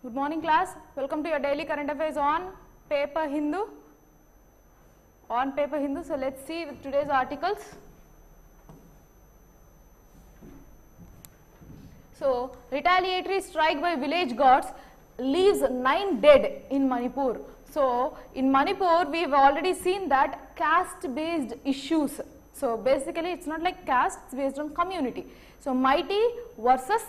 Good morning class, welcome to your daily current affairs on paper Hindu. So let's see with today's articles. So retaliatory strike by village guards leaves 9 dead in Manipur. So in Manipur we have already seen that caste based issues. So basically it's not like caste, it's based on community. So mighty versus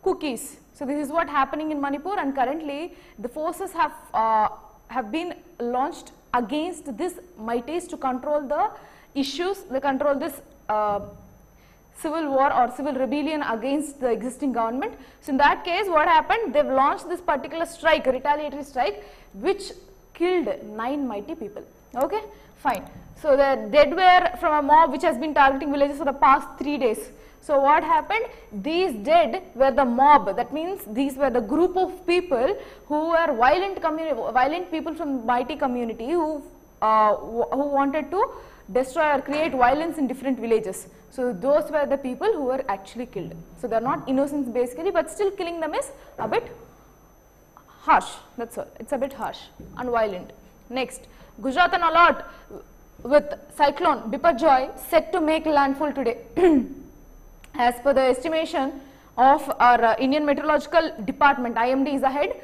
cookies. So this is what happening in Manipur, and currently the forces have been launched against this mighties to control the issues, they control this civil war or civil rebellion against the existing government. So in that case what happened, they have launched this particular strike, retaliatory strike, which killed 9 mighty people. Okay, fine. So the dead were from a mob which has been targeting villages for the past 3 days. So what happened? These dead were the mob. That means these were the group of people who were violent people from mighty community who wanted to destroy or create violence in different villages. So those were the people who were actually killed. So they are not innocents basically, but still killing them is a bit harsh. That's all. It's a bit harsh and violent. Next, Gujarat on alert with cyclone Biparjoy set to make landfall today. As per the estimation of our Indian Meteorological Department, IMD is ahead.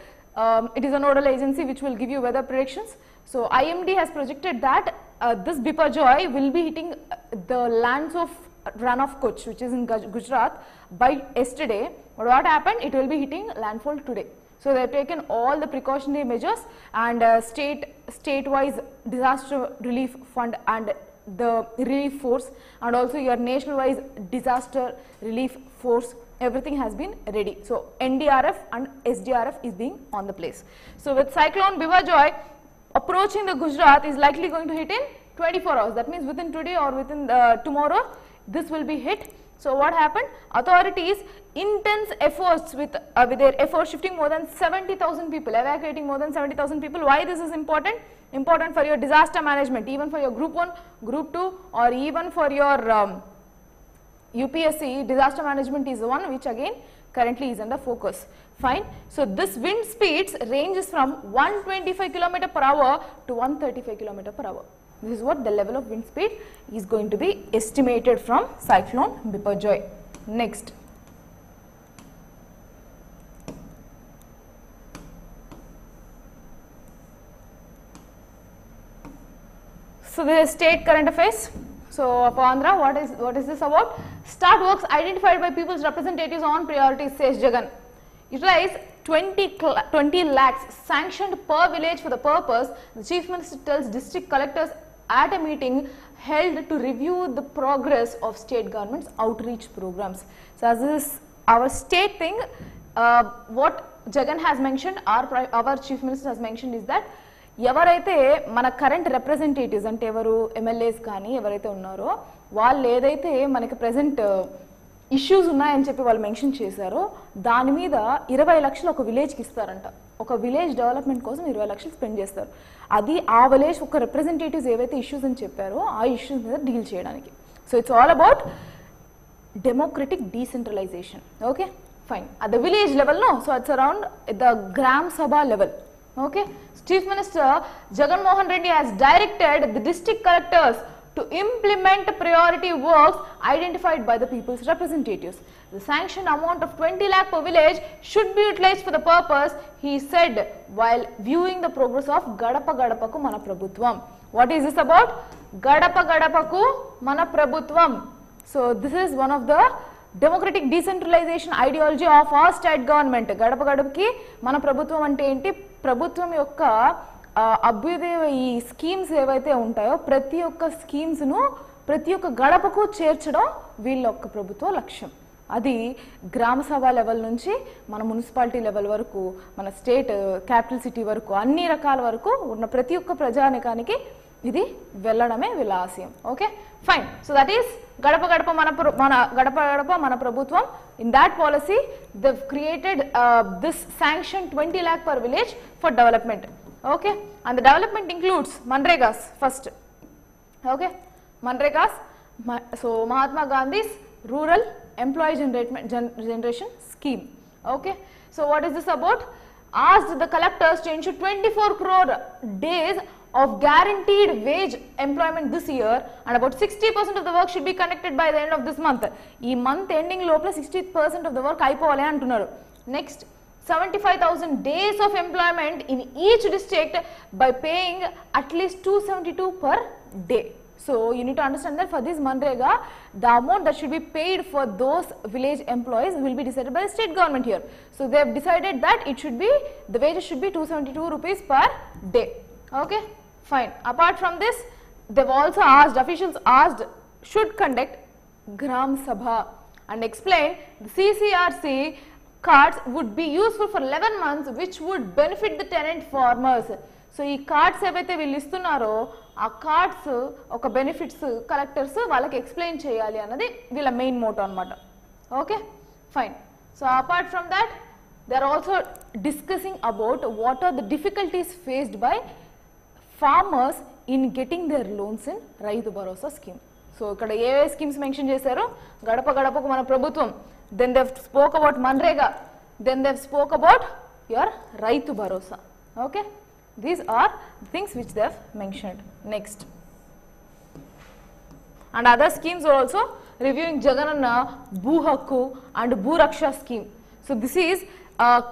It is a nodal agency which will give you weather predictions. So IMD has projected that this Biparjoy will be hitting the lands of Rann of Kutch, which is in Gujarat, by yesterday. But what happened? It will be hitting landfall today. So they have taken all the precautionary measures, and state-wise disaster relief fund and the relief force, and also your national-wise disaster relief force, everything has been ready. So NDRF and SDRF is being on the place. So with cyclone Biparjoy approaching the Gujarat is likely going to hit in 24 hours. That means within today or within tomorrow this will be hit. So what happened? Authorities intense efforts with their efforts shifting more than 70,000 people, evacuating more than 70,000 people. Why this is important? Important for your disaster management, even for your group 1, group 2, or even for your UPSC. Disaster management is the one which again currently is under focus. Fine. So this wind speeds ranges from 125 km per hour to 135 km per hour. This is what the level of wind speed is going to be estimated from cyclone Biparjoy. Next. So this is state current affairs. So for Andhra, what is this about? Start works identified by people's representatives on priorities, says Jagan. Utilize 20 lakhs sanctioned per village for the purpose. The Chief Minister tells district collectors at a meeting held to review the progress of state government's outreach programs. So as this is our state thing, what Jagan has mentioned, our Chief Minister has mentioned is that ఎవరైతే మన current representatives అంటే ఎవరు MLAs కానీ ఎవరైతే ఉన్నారో వాళ్ళు ఏదైతే మనకి ప్రెజెంట్ ఇష్యూస్ ఉన్నాయని చెప్పి వాళ్ళు మెన్షన్ చేశారో దాని మీద 20 లక్షలు ఒక విలేజ్కి ఇస్తారంట. ఒక విలేజ్ డెవలప్మెంట్ కోసం 20 లక్షలు స్పెండ్ చేస్తారు. అది ఆ విలేజ్ ఒక రిప్రజెంటేటివ్స్ ఏవైతే ఇష్యూస్ అని చెప్పారో ఆ ఇష్యూస్ మీద డీల్ చేయడానికి. So it's all about democratic decentralisation. Okay, fine. At the village level no, so it's around the Gram Sabha level. Okay, Chief Minister Jagan Mohan Reddy has directed the district collectors to implement priority works identified by the people's representatives. The sanctioned amount of 20 lakh per village should be utilized for the purpose, he said while viewing the progress of Gadapa Gadapaku Mana Prabhutvam. What is this about? Gadapa Gadapaku Mana Prabhutvam. So this is one of the democratic decentralisation ideology of our state government. గడప గడపకి మన ప్రభుత్వం అంటే ఏంటి? ప్రభుత్వం యొక్క అభ్యుదయ ఈ స్కీమ్స్ ఏవైతే ఉంటాయో ప్రతి ఒక్క స్కీమ్స్ను ప్రతి ఒక్క గడపకు చేర్చడం వీళ్ళ యొక్క ప్రభుత్వ లక్ష్యం. అది గ్రామ సభ లెవెల్ నుంచి మన మున్సిపాలిటీ లెవెల్ వరకు, మన స్టేట్ క్యాపిటల్ సిటీ వరకు, అన్ని రకాల వరకు ఉన్న ప్రతి ఒక్క ప్రజానికానికి ఇది వెళ్ళడమే వీళ్ళ ఆశయం. Okay, fine. So that is గడప గడప మన ప్రభుత్వం. In that policy they created this sanction 20 lakh per village for development. Okay, and the development includes Manregas first. Okay, Manregas. So Mahatma Gandhi's rural employee generation scheme. Okay, so what is this about? asked the collectors to ensure 24 crore days of guaranteed wage employment this year, and about 60% of the work should be conducted by the end of this month. Ee month ending lopla 60% of the work ayipovali antunnaru. Next, 75,000 days of employment in each district by paying at least 272 per day. So you need to understand that for this Manrega, the amount that should be paid for those village employees will be decided by the state government here. So they have decided that it should be, the wages should be 272 rupees per day. Okay, fine. Apart from this, they've also asked, officials asked, should conduct Gram Sabha and explain the CCRC cards would be useful for 11 months, which would benefit the tenant farmers. So ఈ cards ఏవైతే వీళ్ళు ఇస్తున్నారో ఆ cards ఒక benefits collectors వాళ్ళకి explain చేయాలి అన్నది వీళ్ళ మెయిన్ మోటో అన్నమాట. Okay, fine. So apart from that they are also discussing about what are the difficulties faced by farmers in getting their loans in Rythu Bharosa scheme. So ఇక్కడ ఏ schemes mention చేశారు? గడప గడపకు మన ప్రభుత్వం, then they spoke about MNREGA, then they spoke about your Rythu Bharosa. Okay, these are things which they have mentioned. Next, and other schemes are also reviewing Jagananna Bhu Hakku and Bhu Raksha scheme. So this is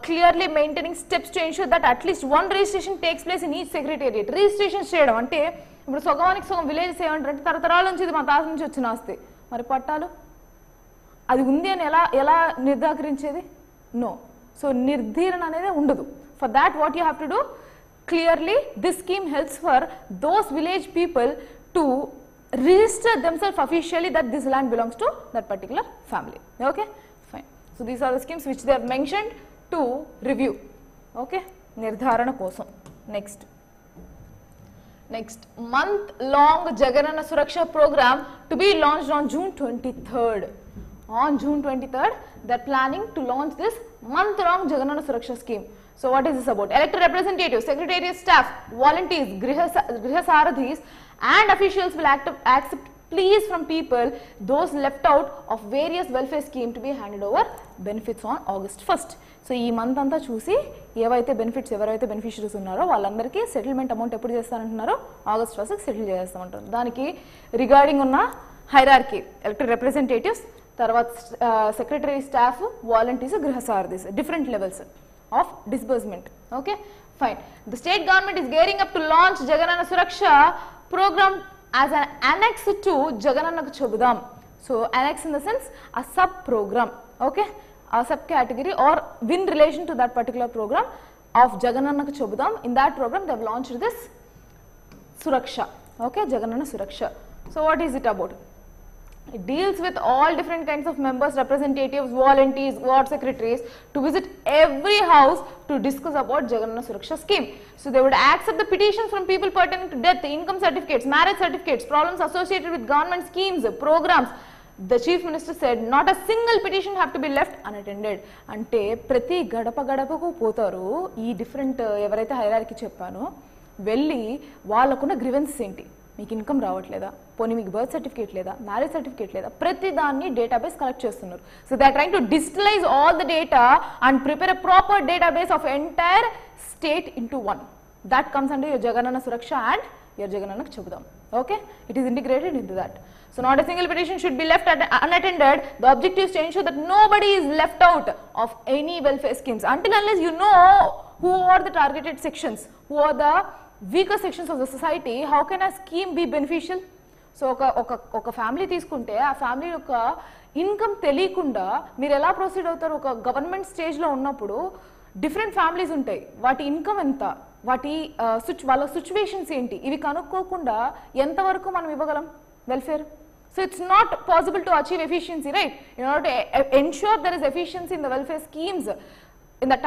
clearly maintaining steps to ensure that at least one registration takes place in each secretariat. Registration చేయడం అంటే ఇప్పుడు సగమానికి సగం villages ఏమంటారంటే తరతరాల నుంచి ఇది మా తాత నుంచి వచ్చిన ఆస్తి, మరి పట్టాలు అది ఉంది అని ఎలా నిర్ధారించేది? నో. సో నిర్ధారణ అనేది ఉండదు. For that what you have to do, clearly this scheme helps for those village people to register themselves officially that this land belongs to that particular family. Okay, fine. So these are the schemes which they have mentioned to review. Okay, nirdharana kosam. Next, month long Jagananna Suraksha program to be launched on June 23rd. On June 23rd, they are planning to launch this month long Jagananna Suraksha scheme. So what is this about? Elected representatives, secretariat staff, volunteers, Griha Sarathis and officials will accept pleas from people, those left out of various welfare schemes to be handed over benefits on August 1st. So ee month anta chusi evaithe benefits evaraithe beneficiaries unnaro vallandariki settlement amount eppudu chestanantunnaro August 1st ki settle cheyastamantaru. Daniki regarding unna hierarchy, elected representatives, tarvata secretary staff, volunteers, Griha Sarathis, different levels of disbursement. Okay, fine. The state government is gearing up to launch Jagananna Suraksha program as an annex to Jagananna Chobudam. So annex in the sense a sub program, okay, a subcategory or in relation to that particular program of Jagananna Chobudam. In that program they have launched this Suraksha. Okay, Jagananna Suraksha. So what is it about? It deals with all different kinds of members, representatives, volunteers, ward secretaries to visit every house to discuss about Jagananna Suraksha scheme. So they would accept the petitions from people pertaining to death, income certificates, marriage certificates, problems associated with government schemes, programs. The chief minister said not a single petition have to be left unattended. Ante prati gadapa gadapaku potaru ee different evaraithe hierarchy cheppano velli vallakunna grievances enti, మీకు income రావట్లేదా, పోనీ మీకు birth certificate లేదా, marriage certificate లేదా, ప్రతి దాన్ని database collect చేస్తున్నారు. So they are trying to digitalize all the data and prepare a proper database of entire state into one. That comes under your Jagananna Suraksha and your Jagananna చెబుదాం. Okay, it is integrated into that. So not a single petition should be left unattended. The objective is to ensure that nobody is left out of any welfare schemes. Until unless you know who are the targeted sections, who are the weaker sections of the society, how can a scheme be beneficial? So ఒక family తీసుకుంటే ఆ family యొక్క income తెలియకుండా మీరు ఎలా proceed అవుతారు? ఒక government స్టేజ్లో ఉన్నప్పుడు డిఫరెంట్ ఫ్యామిలీస్ ఉంటాయి, వాటి ఇన్కమ్ ఎంత, వాటి వాళ్ళ సిచ్యువేషన్స్ ఏంటి, ఇవి కనుక్కోకుండా ఎంతవరకు మనం ఇవ్వగలం welfare? So it's not possible to achieve efficiency, right? In order to ensure there is efficiency in the welfare schemes, in the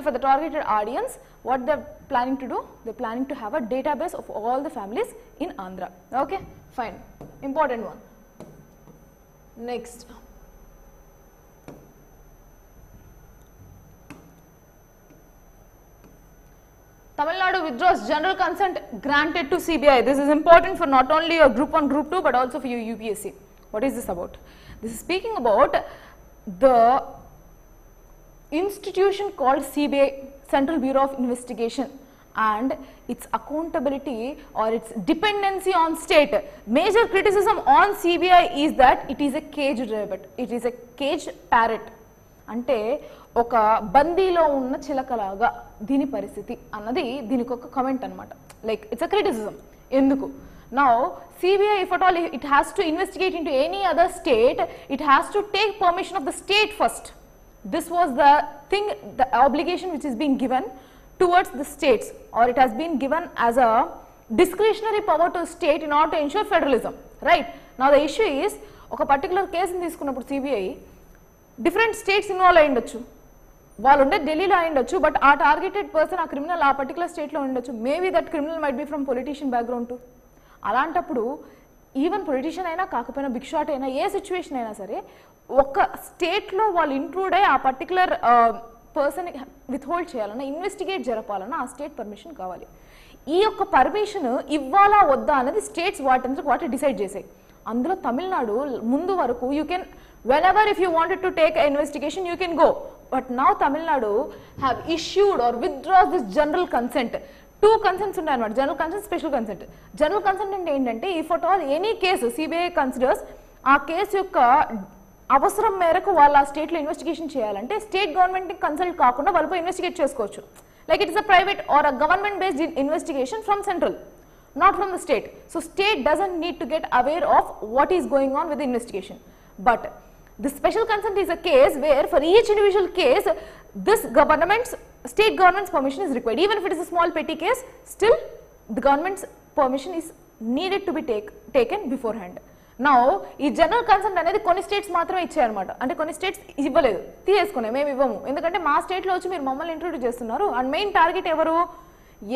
for the targeted audience, what they're planning to do? They're planning to have a database of all the families in Andhra. Okay, fine. Important one. Next. Tamil Nadu withdraws general consent granted to CBI. This is important for not only your group 1, group 2 but also for your UPSC. What is this about? This is speaking about the institution called CBI, Central Bureau of Investigation and its accountability or its dependency on state. Major criticism on CBI is that it is a caged rabbit, it is a caged parrot. అంటే ఒక బందీలో ఉన్న చిలకలాగా దీని పరిస్థితి అన్నది దీనికి ఒక comment అనమాట. Like it's a criticism. ఎందుకు? Now CBI, if at all it has to investigate into any other state, it has to take permission of the state first. This was the thing, the obligation which is being given towards the states, or it has been given as a discretionary power to state in order to ensure federalism, right? Now the issue is, ఒక particular case ని తీసుకున్నప్పుడు CBI different states involve అయి ఉండొచ్చు, వాళ్ళు ఉండే ఢిల్లీలో అయి ఉండొచ్చు, బట్ ఆ టార్గెటెడ్ పర్సన్ ఆ క్రిమినల్ ఆ పర్టికులర్ స్టేట్లో ఉండొచ్చు. Maybe that criminal might be from politician background to. అలాంటప్పుడు ఈవెన్ పొలిటీషియన్ అయినా కాకపోయినా బిగ్ షాట్ అయినా ఏ సిచ్యువేషన్ అయినా సరే ఒక స్టేట్లో వాళ్ళు ఇంక్లూడ్ అయ్యి ఆ పర్టికులర్ పర్సన్ విత్హోల్డ్ చేయాలన్నా, ఇన్వెస్టిగేట్ జరపాలన్నా ఆ స్టేట్ పర్మిషన్ కావాలి. ఈ యొక్క పర్మిషన్ ఇవ్వాలా వద్దా అనేది స్టేట్స్ వాటి డిసైడ్ చేసాయి. అందులో తమిళనాడు ముందు వరకు you can whenever if you wanted to take an investigation you can go, but now Tamil Nadu have issued or withdraws this general consent. Two consents ఉన్నాయి అన్నమాట, general consent, special consent. General consent అంటే ఏంటంటే if at all any case CBI considers ఆ case యొక్క అవసరం మేరకు వాళ్ళు ఆ స్టేట్లో ఇన్వెస్టిగేషన్ చేయాలంటే స్టేట్ గవర్నమెంట్ని కన్సల్ట్ కాకుండా వాళ్ళపై ఇన్వెస్టిగేట్ చేసుకోవచ్చు. Like it is a private or a government based investigation from central, not from the state. So state doesn't need to get aware of what is going on with the investigation. But the special consent is a case where for each individual case this state government's permission is required. Even if it is a small petty case, still the government's permission is needed to be taken beforehand. Now ఈ general consent అనేది కొన్ని states మాత్రమే ఇచ్చాయన్నమాట. అంటే కొన్ని states ఇవ్వలేదు, తీసేసుకున్నాయి, మేము ఇవ్వము, ఎందుకంటే మా స్టేట్లో వచ్చి మీరు మమ్మల్ని ఇంట్రొడ్యూస్ చేస్తున్నారు. అండ్ మెయిన్ టార్గెట్ ఎవరు?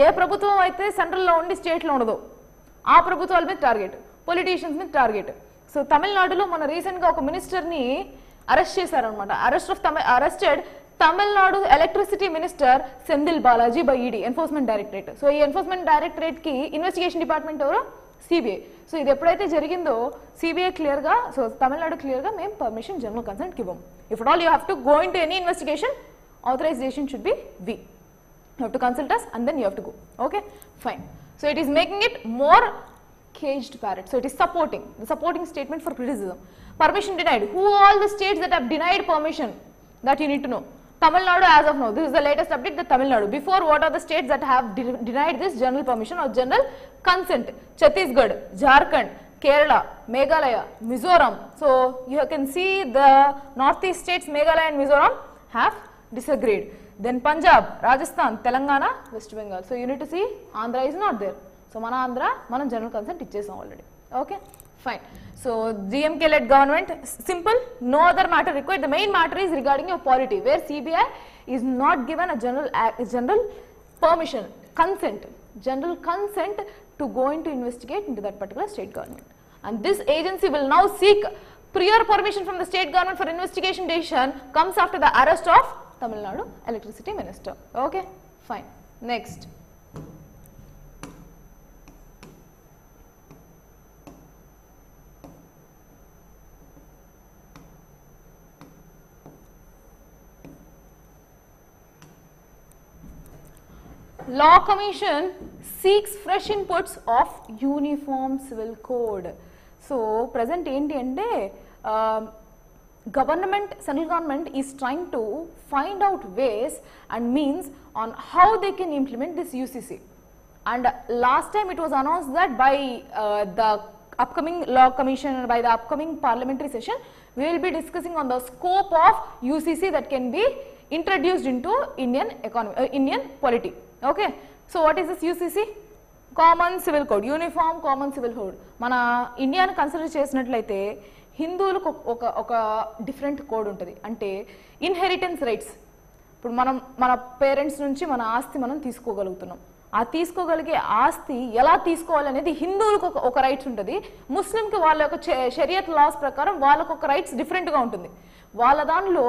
ఏ ప్రభుత్వం అయితే సెంట్రల్లో ఉండి స్టేట్లో ఉండదో ఆ ప్రభుత్వాల మీద టార్గెట్, పొలిటీషియన్స్ మీద టార్గెట్. సో తమిళనాడులో మన రీసెంట్గా ఒక మినిస్టర్ని అరెస్ట్ చేశారనమాట. Arrested Tamil Nadu electricity minister Senthil Balaji by ED, enforcement directorate. So ఈ ఎన్ఫోర్స్మెంట్ డైరెక్టరేట్కి ఇన్వెస్టిగేషన్ డిపార్ట్మెంట్ ఎవరు? సిబిఐ. సో ఇది ఎప్పుడైతే జరిగిందో సిబిఐ క్లియర్గా, సో తమిళనాడు క్లియర్గా మేము పర్మిషన్ జనరల్ కన్సెంట్కి ఇవ్వం. If at all you have to go in to any investigation, authorization should be we. You have to consult us and then you have to go. Okay, fine. So it is making it more caged parrot. So it is supporting, the supporting statement for criticism. Permission denied. Who are all the states that have denied permission? That you need to know. Tamil Nadu as of now. This is the latest update, the Tamil Nadu. Before, what are the states that have denied this general permission or general consent? Chhattisgarh, Jharkhand, Kerala, Meghalaya, Mizoram. So you can see the northeast states, Meghalaya and Mizoram, have disagreed. Then Punjab, Rajasthan, Telangana, West Bengal. So you need to see Andhra is not there. So mana Andhra, mana general consent ichesam already. Okay, fine. So DMK led government, simple, no other matter required. The main matter is regarding your polity, where CBI is not given a general permission, consent, general consent to go into investigate into that particular state government. And this agency will now seek prior permission from the state government for investigation decision comes after the arrest of Tamil Nadu electricity minister. Okay, fine. Next. Law Commission seeks fresh inputs of Uniform Civil Code. So present enti ante government, central government is trying to find out ways and means on how they can implement this UCC. And last time it was announced that by the upcoming Law Commission, by the upcoming parliamentary session, we will be discussing on the scope of UCC that can be introduced into Indian economy, Indian polity. Okay, so what is this UCC? Common Civil Code, Uniform Common Civil Code. Mana India ni consider చేసినట్లయితే హిందువులకు ఒక different code ఉంటుంది. అంటే inheritance rights. ఇప్పుడు మన parents నుంచి మన ఆస్తి మనం తీసుకోగలుగుతున్నాం. ఆ తీసుకోగలిగే ఆస్తి ఎలా తీసుకోవాలనేది హిందువులకు ఒక రైట్స్ ఉంటుంది. ముస్లింకి వాళ్ళ యొక్క షరియత్ లాస్ ప్రకారం వాళ్ళకు ఒక రైట్స్ డిఫరెంట్గా ఉంటుంది. వాళ్ళ దానిలో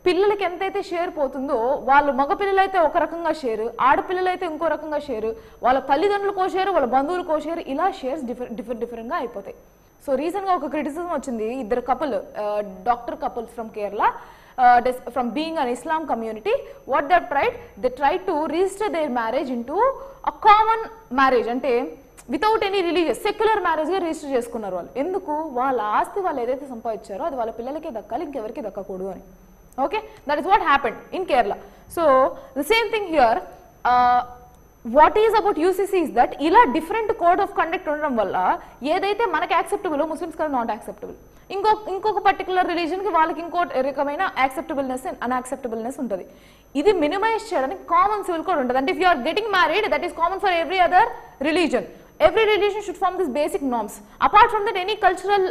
పిల్లలకి ఎంతైతే షేర్ పోతుందో వాళ్ళు మగపిల్లలు అయితే ఒక రకంగా షేర్, ఆడపిల్లలు అయితే ఇంకో రకంగా షేర్, వాళ్ళ తల్లిదండ్రులకో షేర్, వాళ్ళ బంధువులకో షేర్, ఇలా షేర్స్ డిఫరెంట్గా అయిపోతాయి. సో రీసెంట్గా ఒక క్రిటిసిజం వచ్చింది, ఇద్దరు couple, doctor couples from Kerala, from being an Islam community, what they tried to register their marriage into a common marriage, ante without any religious secular marriage ga register cheskunnaru vallu. Enduku vaalla aasti vallu edaithe sampadicharo adi vaalla pillalake dakkali inkevariki dakkakodu ani. Okay, that is what happened in Kerala. So the same thing here. What is about UCC is that ila different code of conduct ఉండడం వల్ల ఏదైతే మనకి acceptable Muslims కి not acceptable, ఇంకొక particular religion కి వాళ్ళకి ఇంకో రకమైన యాక్సెప్టబుల్నెస్ అండ్ అన్యాక్సెప్టబుల్నెస్ ఉంటుంది. ఇది మినిమైజ్ చేయడానికి కామన్ సివిల్ కోడ్ ఉంటుంది. అంటే if you are getting married, that is common for every other religion. Every religion should form these basic norms. Apart from that, any cultural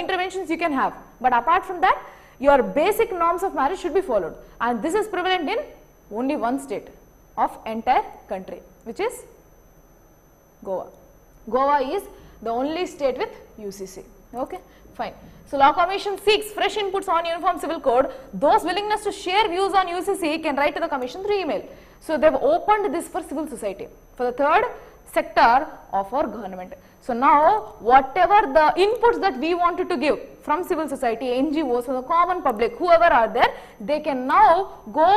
interventions you can have, but apart from that, your basic norms of marriage should be followed, and this is prevalent in only one state of entire country, which is Goa. Goa is the only state with UCC. Okay, fine. So Law Commission seeks fresh inputs on Uniform Civil Code. Those willingness to share views on UCC can write to the Commission through email. So they have opened this for civil society, for the third sector of our government. So now whatever the inputs that we wanted to give from civil society, NGOs, from the common public, whoever are there, they can now go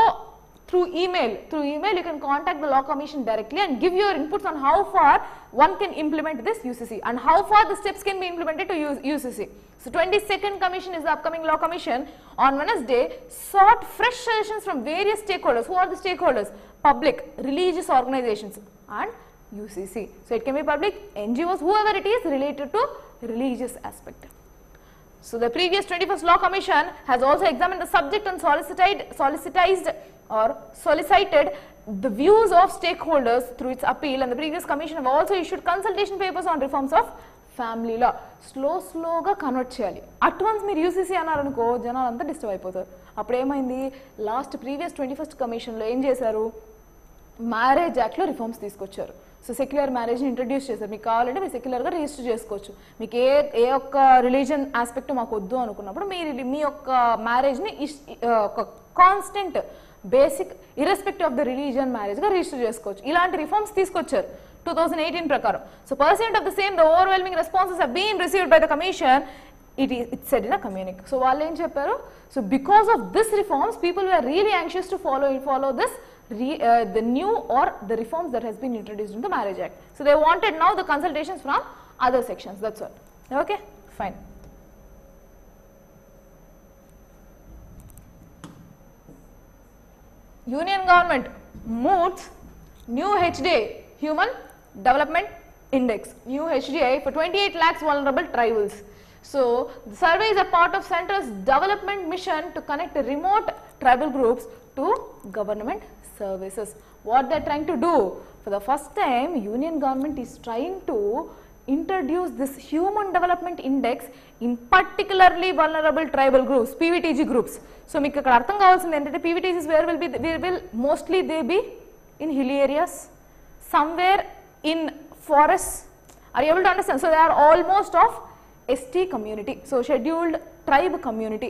through email. Through email you can contact the Law Commission directly and give your inputs on how far one can implement this UCC and how far the steps can be implemented to UCC. So 22nd commission is the upcoming Law Commission. On Wednesday sought fresh suggestions from various stakeholders. Who are the stakeholders? Public, religious organizations and UCC. So it can be public, NGOs, whoever it is related to religious aspect. So the previous 21st Law Commission has also examined the subject and solicited the views of stakeholders through its appeal, and the previous commission have also issued consultation papers on reforms of family law. Slowగా convert చేయాలి. Advance మీరు UCC అన్నారనుకో జనాలు అంతా disturb అయిపోతారు. అప్పుడు ఏమైంది, last previous 21st కమిషన్లో ఏం చేశారు, మ్యారేజ్ యాక్ట్లో రిఫార్మ్స్ తీసుకొచ్చారు. సో సెక్యులర్ మ్యారేజ్ని ఇంట్రడ్యూస్ చేశారు. మీకు కావాలంటే మీరు సెక్యులర్గా రిజిస్టర్ చేసుకోవచ్చు. మీకు ఏ ఒక్క రిలీజన్ ఆస్పెక్ట్ మాకు వద్దు అనుకున్నప్పుడు మీరు మీ యొక్క మ్యారేజ్ని ఒక constant basic irrespective of the religion మ్యారేజ్గా రిజిస్టర్ చేసుకోవచ్చు. ఇలాంటి రిఫార్మ్స్ తీసుకొచ్చారు 2018 ప్రకారం. So pursuant of the same, the overwhelming responses have been received by the commission. It said in a communique. So వాళ్ళు ఏం చెప్పారు, so because of this reforms, people were really anxious to follow this the new or the reforms that has been introduced in the Marriage Act. So they wanted now the consultations from other sections. That's all. Okay, fine. Union government moots new HDI, Human Development Index, new HDI for 28 lakhs vulnerable tribals. So the survey is a part of Centre's development mission to connect remote tribal groups to government services. What they are trying to do, for the first time Union government is trying to introduce this Human Development Index in particularly vulnerable tribal groups, PVTG groups. So మీకు ఇక్కడ అర్థం కావాల్సింది ఏంటంటే PVTGs where will mostly they be in hilly areas, somewhere in forests. Are you able to understand? So they are almost of ST community, so scheduled tribe community.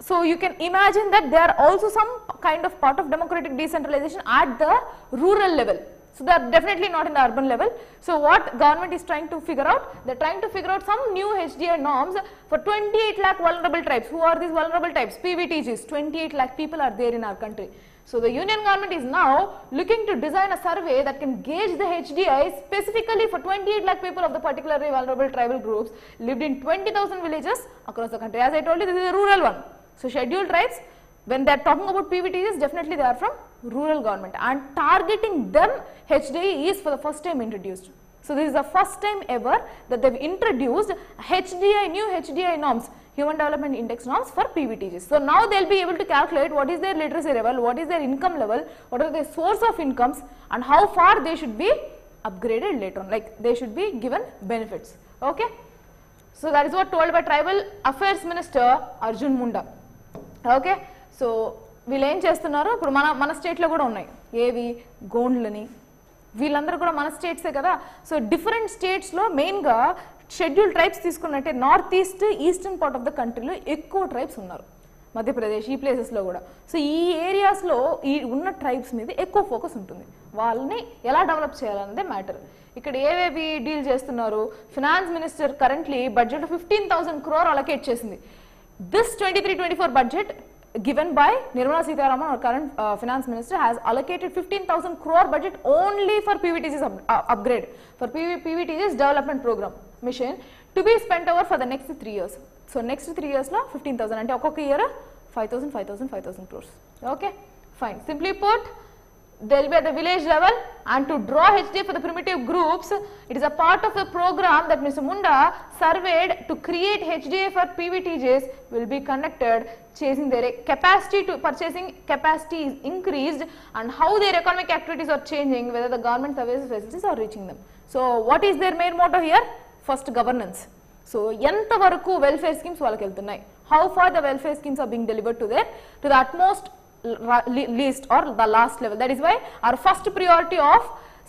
So you can imagine that they are also some kind of part of democratic decentralization at the rural level. So they are definitely not in the urban level. So what government is trying to figure out, they are trying to figure out some new HDI norms for 28 lakh vulnerable tribes. Who are these vulnerable tribes? PVTGs. 28 lakh people are there in our country. So the Union government is now looking to design a survey that can gauge the HDI specifically for 28 lakh people of the particularly vulnerable tribal groups lived in 20,000 villages across the country. As I told you, this is a rural one. So scheduled tribes, when they are talking about PVTs, definitely they are from rural government, and targeting them HDI is for the first time introduced. So this is the first time ever that they have introduced HDI, new HDI norms, Human Development Index norms for PVTGs. So now they will be able to calculate what is their literacy level, what is their income level, what are their source of incomes, and how far they should be upgraded later on, like they should be given benefits. Okay. So that is what told by Tribal Affairs Minister Arjun Munda. Okay. So వీళ్ళు ఏం చేస్తున్నారు, ఇప్పుడు మన స్టేట్లో కూడా ఉన్నాయి ఏవి, గోండ్లని, వీళ్ళందరూ కూడా మన స్టేట్సే కదా. సో డిఫరెంట్ స్టేట్స్లో మెయిన్గా షెడ్యూల్ ట్రైబ్స్ తీసుకున్నట్టే north eastern part of the కంట్రీలో ఎక్కువ ట్రైబ్స్ ఉన్నారు, మధ్యప్రదేశ్ ఈ ప్లేసెస్లో కూడా. సో ఈ ఏరియాస్లో ఈ ఉన్న ట్రైబ్స్ మీద ఎక్కువ ఫోకస్ ఉంటుంది, వాళ్ళని ఎలా డెవలప్ చేయాలన్నదే మ్యాటర్. ఇక్కడ ఏవేవి డీల్ చేస్తున్నారు, finance minister currently budget 15,000 crore allocate చేసింది. This 23-24 budget given by Nirmala Sitharaman, our current finance minister, has allocated 15,000 crore budget only for PVTG's upgrade, for PVTG's development program mission to be spent over for the next 3 years. So next 3 years lo 15,000 ante okka year 5,000 crores. Okay, fine. Simply put, they will be at the village level, and to draw HDA for the primitive groups, it is a part of the program that Mr. Munda surveyed to create HDA for PVTJs will be conducted, chasing their capacity to purchasing capacity is increased, and how their economic activities are changing, whether the government services facilities are reaching them. So what is their main motto here? First, governance. So enta varaku welfare schemes valaki veltunnai, how far the welfare schemes are being delivered to the utmost least or the last level. That is why our first priority of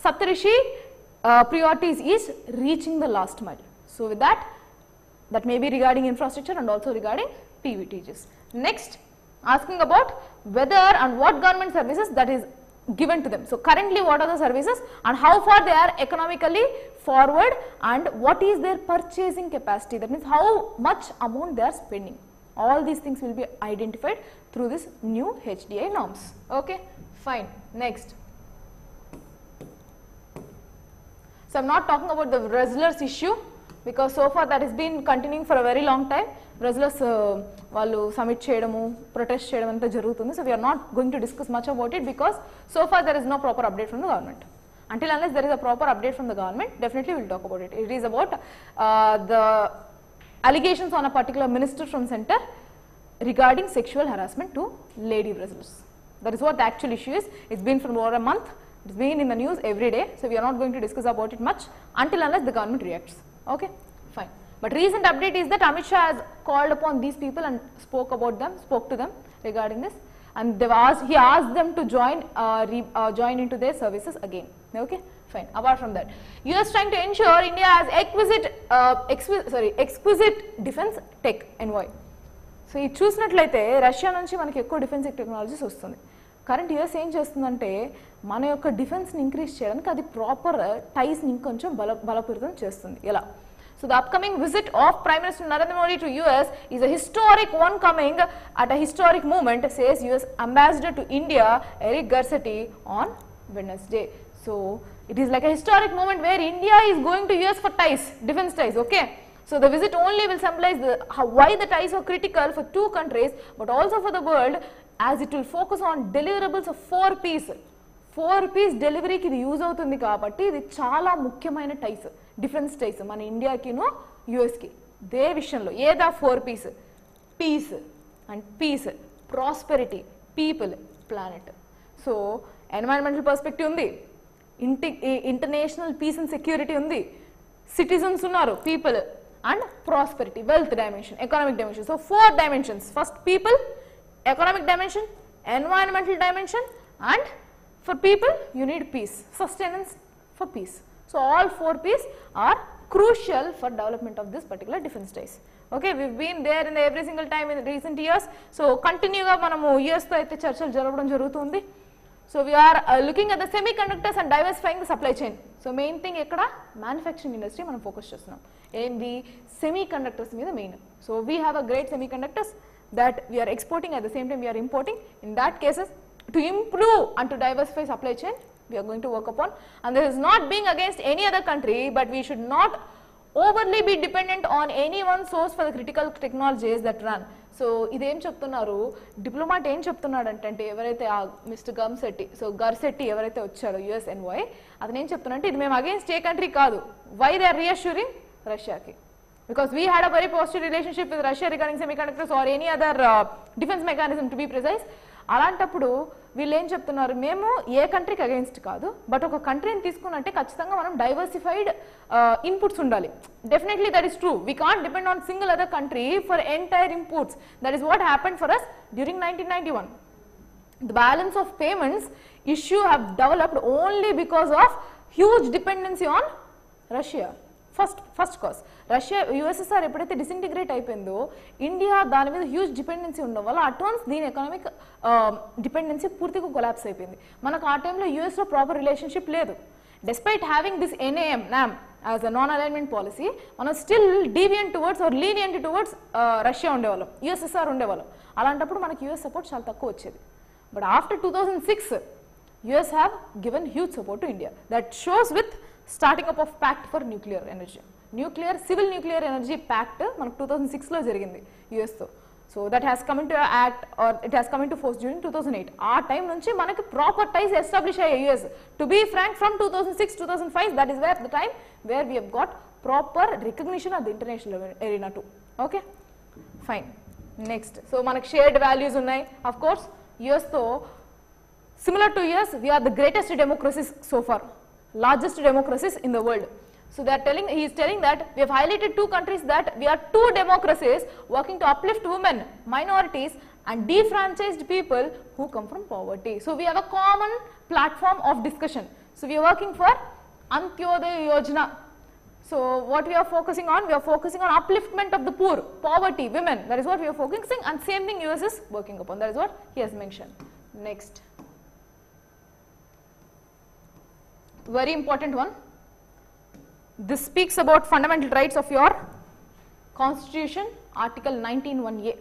Saptarishi priorities is reaching the last mile. So with that may be regarding infrastructure and also regarding PVTGs. Next, asking about whether and what government services that is given to them. So currently what are the services and how far they are economically forward, and what is their purchasing capacity, that means how much amount they are spending. All these things will be identified through this new HDI norms. Okay, fine. Next. So I am not talking about the wrestlers issue, because so far that has been continuing for a very long time. Wrestlers వాళ్ళు submit చేయడము, protest చేయడం అంతా జరుగుతుంది. So we are not going to discuss much about it, because so far there is no proper update from the government. Until unless there is a proper update from the government, definitely we will talk about it. It is about the allegations on a particular minister from center regarding sexual harassment to lady wrestlers. That is what the actual issue is. It's been for over a month. It's been in the news every day. So we are not going to discuss about it much until unless the government reacts. Okay, fine. But recent update is that Amit Shah has called upon these people and spoke to them regarding this, and he asked them to join into their services again. Okay, fine. Apart from that, US trying to ensure India has exquisite defense tech envoy. So ఇది చూసినట్లయితే Russia నుంచి మనకి ఎక్కువ defence technologies వస్తుంది. Current US ఏం చేస్తుందంటే మన యొక్క డిఫెన్స్ని ఇంక్రీజ్ చేయడానికి అది ప్రాపర్ టైస్ని ఇంకొంచెం బలపరితం చేస్తుంది. ఎలా? So the upcoming visit of Prime Minister Narendra Modi to US is a historic one, coming at a historic moment, says US Ambassador to India Eric Garcetti on Wednesday. So it is like a historic moment where India is going to US for ties, defense ties. Okay. So the visit only will symbolize why the ties are critical for two countries, but also for the world, as it will focus on deliverables of 4 Ps. 4 Ps delivery ki use avutundi kabatti idi chaala mukyamaina ties, defense ties mana India ki no US ki. De vishamlo eda 4 Ps: peace and peace, prosperity, people, planet. So environmental perspective undi, international peace and security undi, citizens unnaru, people, and prosperity, wealth dimension, economic dimension. So 4 dimensions. First, people, economic dimension, environmental dimension, and for people you need peace, sustenance for peace. So all 4 Ps are crucial for development of this particular defense ties. Okay, we have been there in every single time in recent years. So continue ga manamu US tho aithe charchalu jaragam jarugutundi. So we are looking at the semiconductors and diversifying the supply chain. So main thing ekkada manufacturing industry manam focus chestunnam. Endi semiconductors meeda main. So we have a great semiconductors that we are exporting, at the same time we are importing. In that cases, to improve and to diversify supply chain, we are going to work upon. And this is not being against any other country, but we should not overly be dependent on any one source for the critical technologies that run. So idem cheptunnaru, diplomat em cheptunnadante evaraithe Mr. Garcetti evaraithe vacharo US envoy, atanu em cheptunnante idi mem against a country kaadu. Why they are reassuring? Russia ki. Because we had a very positive relationship with Russia regarding semiconductors or any other defense mechanism, to be precise. అలాంటప్పుడు వీళ్ళు ఏం చెప్తున్నారు, మేము ఏ కంట్రీకి against కాదు, but ఒక కంట్రీని తీసుకున్నట్టే ఖచ్చితంగా మనం డైవర్సిఫైడ్ ఇన్పుట్స్ ఉండాలి. Definitely that is true. We can't depend on single other country for entire inputs. That is what happened for us during 1991. The balance of payments issue have developed only because of huge dependency on Russia. First cause Russia USSR ఎప్పుడైతే disintegrate అయిపోయిందో, India దాని మీద huge dependency ఉండడం వల్ల అటోన్స్ దీని economic dependency పూర్తిగా collapse అయిపోయింది. మనకు ఆ టైంలో యుఎస్లో ప్రాపర్ రిలేషన్షిప్ లేదు. Despite having this NAM as a non alignment policy మనం still deviant towards or lenient towards Russia ఉండేవాళ్ళం, యుఎస్ఎస్ఆర్ ఉండేవాళ్ళం. అలాంటప్పుడు మనకి యుఎస్ సపోర్ట్ చాలా తక్కువ వచ్చేది. But after 2006 US have given huge support to India. That shows with starting up of pact for nuclear energy. Civil nuclear energy pact మనకు 2006 లో జరిగింది US తో. So that has come into act or it has come into force during 2008. ఆ time నుంచి మనకి proper టైస్ establish అయ్యాయి US. To be frank, from 2006-2005 that is where the time where we have got proper recognition of the international arena too. Okay, fine. Next, so మనకి shared values ఉన్నాయి. Of course US తో similar to US, we are the greatest democracies so far, largest democracies in the world. So they are telling, he is telling that we have highlighted two countries that we are two democracies working to uplift women, minorities and defranchised people who come from poverty. So we have a common platform of discussion. So we are working for Antyodaya Yojana. So what we are focusing on? We are focusing on upliftment of the poor, poverty, women. That is what we are focusing, and same thing US is working upon. That is what he has mentioned. Next. Very important one. This speaks about fundamental rights of your constitution, article 19(1)(a).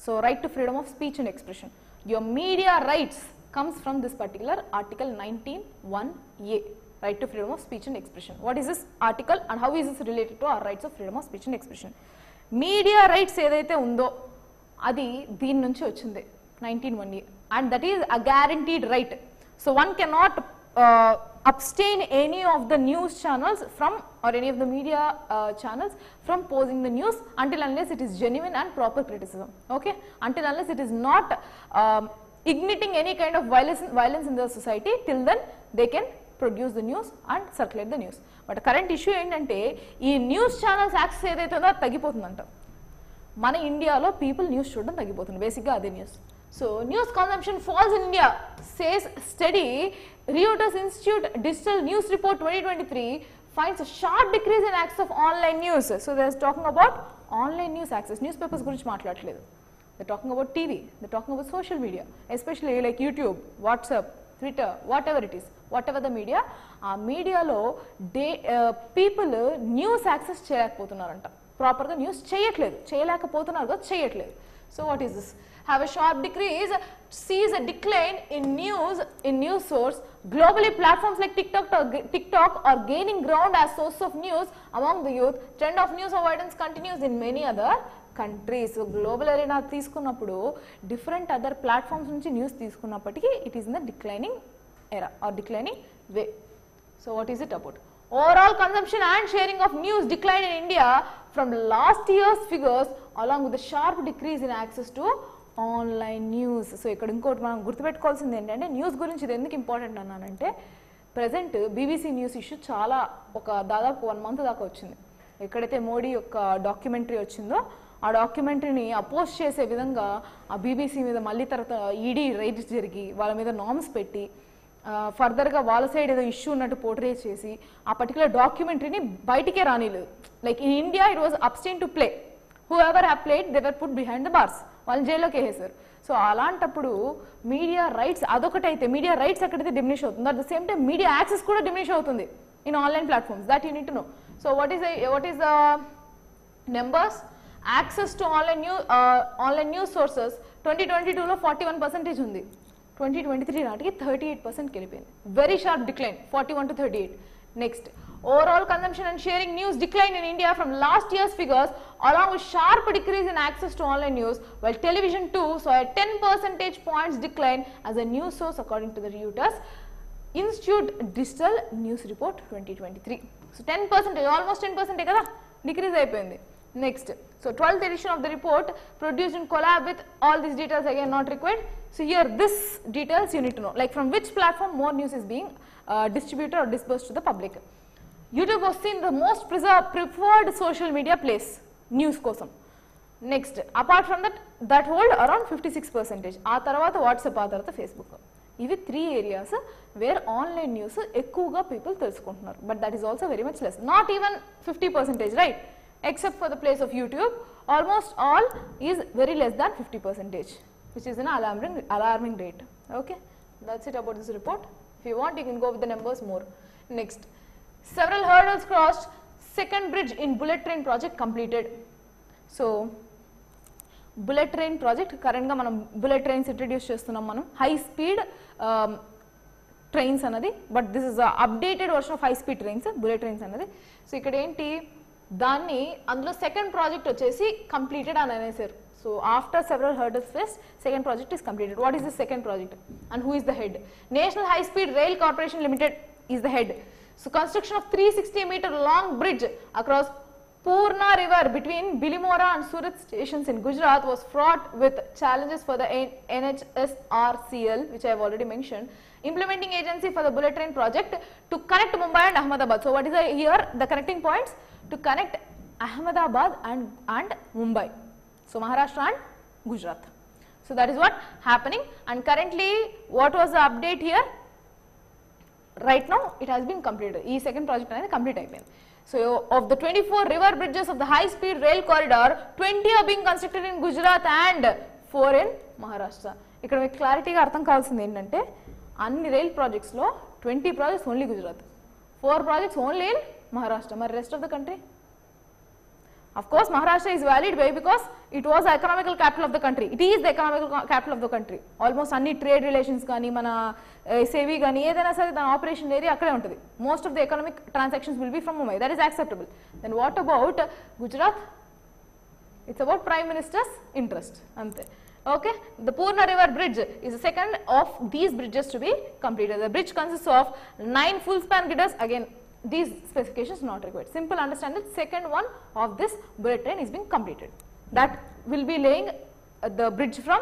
So right to freedom of speech and expression. Your media rights comes from this particular article 19(1)(a), right to freedom of speech and expression. What is this article and how is this related to our rights of freedom of speech and expression? Media rights ఏదైతే ఉందో అది దీని నుంచి వచ్చింది 19(1)(a), and that is a guaranteed right. So one cannot abstain any of the news channels from or any of the media channels from posing the news until unless it is genuine and proper criticism. Okay, until unless it is not igniting any kind of violence in the society, till then they can produce the news and circulate the news. But current issue ఏంటంటే ఈ news channels access ఏదైతే ఉందో అది తగ్గిపోతుందంట. మన ఇండియాలో people news చూడడం తగ్గిపోతుంది, బేసిక్గా అదే news. So news consumption falls in India, says study. Reuters Institute Digital News Report 2023 finds a sharp decrease in access of online news. So they are talking about online news access. Newspapers గురించి మాట్లాడట్లేదు. They are talking about TV. They are talking about social media, especially like YouTube, WhatsApp, Twitter, whatever it is, whatever the media. ఆ మీడియాలో people news access చేయలేకపోతున్నారంట. ప్రాపర్గా news చేయలేకపోతున్నారు కదా, చేయట్లేదు. So what is this? Have a sharp decrease, sees a decline in news source. Globally, platforms like TikTok are gaining ground as source of news among the youth. Trend of news avoidance continues in many other countries. So global arena తీసుకున్నప్పుడు different other platforms నుంచి news తీసుకున్నప్పటికీ it is in the declining era or declining way. So what is it about? Overall consumption and sharing of news declined in India from last year's figures along with a sharp decrease in access to online news. So ఇక్కడ ఇంకోటి మనం గుర్తుపెట్టుకోవాల్సింది ఏంటంటే news గురించి ఇది ఎందుకు important అన్నానంటే present BBC news issue చాలా దాదాపు 1 month దాకా వచ్చింది. ఎక్కడైతే మోడీ యొక్క డాక్యుమెంటరీ వచ్చిందో ఆ డాక్యుమెంటరీని అపోజ్ చేసే విధంగా ఆ బీబీసీ మీద మళ్ళీ తర్వాత ఈడీ రైడ్స్ జరిగి వాళ్ళ మీద నామ్స్ పెట్టి ఫర్దర్గా వాళ్ళ సైడ్ ఏదో ఇష్యూ ఉన్నట్టు పోర్ట్రే చేసి ఆ పర్టికులర్ డాక్యుమెంటరీని బయటికే రానిలేదు. Like in India it was abstain to play, whoever have played they were put behind the bars, వాళ్ళు జైల్లోకి వేసేసారు. సో అలాంటప్పుడు మీడియా రైట్స్ అదొకటైతే మీడియా రైట్స్ ఎక్కడైతే డిమినిష్ అవుతుంది, at the same time media access కూడా డిమినిష్ అవుతుంది in online platforms. That you need to know. So what is the numbers? Access to online news sources 2022లో 41% ఉంది, 2023 నాటికి 38%కి వెళ్ళిపోయింది. Very sharp decline, 41 to 38. Next, overall consumption and sharing news declined in India from last year's figures along with sharp decrease in access to online news, while television too saw a 10 percentage points decline as a news source according to the Reuters Institute Digital News Report 2023. So 10%, almost 10% kada decrease అయిపోయింది. Next, so 12th edition of the report produced in collab with all these details again not required. So here this details you need to know, like from which platform more news is being distributed or dispersed to the public. YouTube was seen the most preferred social media place news kosam. Next, apart from that hold around 56%. ఆ తర్వాత WhatsApp, ఆ తర్వాత Facebook. ఇవి 3 areas wear online news ఎక్కువగా people తెలుసుకుంటున్నారు. But that is also very much less, not even 50%, right? Except for the place of YouTube, almost all is very less than 50%, which is an alarming rate. Okay, that's it about this report. If you want, you can go with the numbers more. Next, several hurdles crossed second bridge in bullet train project completed. So bullet train project current ga manam bullet trains introduce chestunnam manam high speed trains anadi, but this is a updated version of high speed trains, bullet trains anadi. So ikkada enti danni అందులో second project వచ్చేసి completed అని అనేసారు. So after several hurdles faced, second project is completed. What is the second project and who is the head? National High Speed Rail Corporation Limited is the head. So construction of 360-meter long bridge across Purna River between Bilimora and Surat stations in Gujarat was fraught with challenges for the NHSRCL, which I have already mentioned, implementing agency for the bullet train project, to connect Mumbai and Ahmedabad. So what is here the connecting points? To connect Ahmedabad and Mumbai. So Maharashtra and Gujarat. So that is what happening, and currently what was the update here? Right now it has been completed. This second project is complete అయిపోయింది. So of the 24 river bridges of the high speed rail corridor, 20 are being constructed in Gujarat and 4 in Maharashtra. ఇక్కడ మీకు క్లారిటీగా అర్థం కావాల్సింది ఏంటంటే అన్ని rail projects లో 20 projects only Gujarat, 4 projects only in Maharashtra. మరి rest of the country? Of course, Maharashtra is valid way because it was the economical capital of the country. It is the economical capital of the country. Almost any trade relations gaani, mana SAV gaani, edaina sare dani operation area akkade untadi. Most of the economic transactions will be from Mumbai. That is acceptable. Then what about Gujarat? It's about Prime Minister's interest. Ante. Okay, the Purna River Bridge is the second of these bridges to be completed. The bridge consists of 9 full span girders. Again, these specifications not required. Simple understand that second one of this bullet train is being completed. That will be laying the bridge from,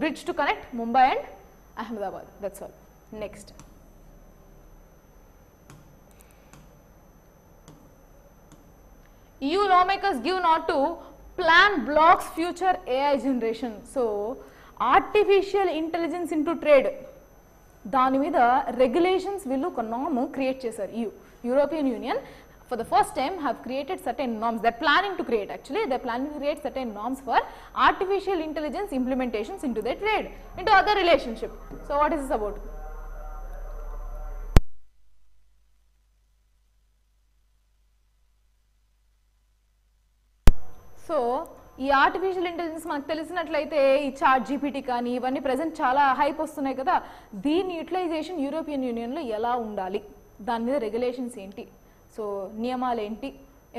bridge to connect Mumbai and Ahmedabad. That's all. Next. EU lawmakers give nod to plan blocks future AI generation. So artificial intelligence into trade. దాని మీద regulations వీళ్ళు ఒక నామ్ create చేశారు. European union for the first time have created certain norms. They're planning to create, actually they're planning to create certain norms for artificial intelligence implementations into their trade, into other relationship. So what is this about? So ఈ artificial intelligence మనకు తెలిసినట్లయితే ఈ chat GPT కానీ ఇవన్నీ present చాలా hype వస్తున్నాయి కదా, దీని యూటిలైజేషన్ యూరోపియన్ యూనియన్లో ఎలా ఉండాలి, దాని మీద రెగ్యులేషన్స్ ఏంటి, సో నియమాలు ఏంటి,